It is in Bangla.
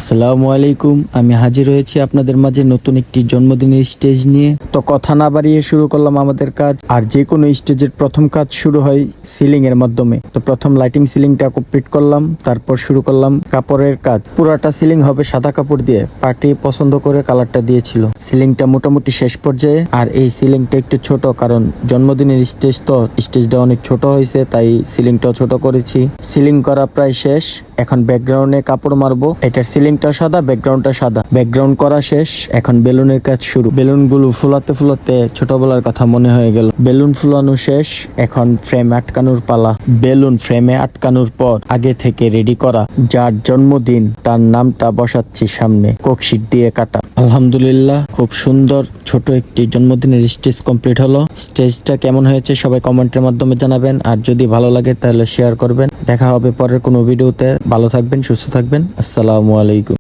আসসালামু আলাইকুম। আমি হাজির হয়েছি আপনাদের মাঝে নতুন একটি জন্মদিনের স্টেজ নিয়ে। তো কথা না বাড়িয়ে শুরু করলাম আমাদের কাজ। আর যে কোনো স্টেজের প্রথম কাজ শুরু হয় সিলিং এর মাধ্যমে। তো প্রথম লাইটিং সিলিংটা কমপ্লিট করলাম, তারপর শুরু করলাম কাপড়ের কাজ। পুরাটা সিলিং হবে সাদা কাপড় দিয়ে। পার্টি পছন্দ করে কালারটা দিয়েছিল। সিলিংটা মোটামুটি শেষ পর্যায়ে। আর এই সিলিংটা একটু ছোট, কারণ জন্মদিনের স্টেজ, তো স্টেজটা অনেক ছোট হয়েছে, তাই সিলিংটাও ছোট করেছি। সিলিং করা প্রায় শেষ। এখন ব্যাকগ্রাউন্ডে কাপড় মারবো। এটার সিলিংটা সাদা, ব্যাকগ্রাউন্ডটা সাদা। ব্যাকগ্রাউন্ড করা শেষ, এখন বেলুনের কাজ শুরু। বেলুনগুলো ফুলাতে ফুলাতে ছোটবেলার কথা মনে হয়ে গেল। বেলুন ফুলানো শেষ, এখন ফ্রেমে আটকানোর পালা। বেলুন ফ্রেমে আটকানোর পর আগে থেকে রেডি করা যার জন্মদিন তার নামটা বসাচ্ছি সামনে, কোকশিট দিয়ে কাটা। আলহামদুলিল্লাহ, খুব সুন্দর ছোট একটি জন্মদিনের স্টেজ কমপ্লিট হলো। স্টেজটা কেমন হয়েছে সবাই কমেন্টের মাধ্যমে জানাবেন, আর যদি ভালো লাগে তাহলে শেয়ার করবেন। দেখা হবে পরের কোনো ভিডিওতে। ভালো থাকবেন, সুস্থ থাকবেন। আসসালামু আলাইকুম।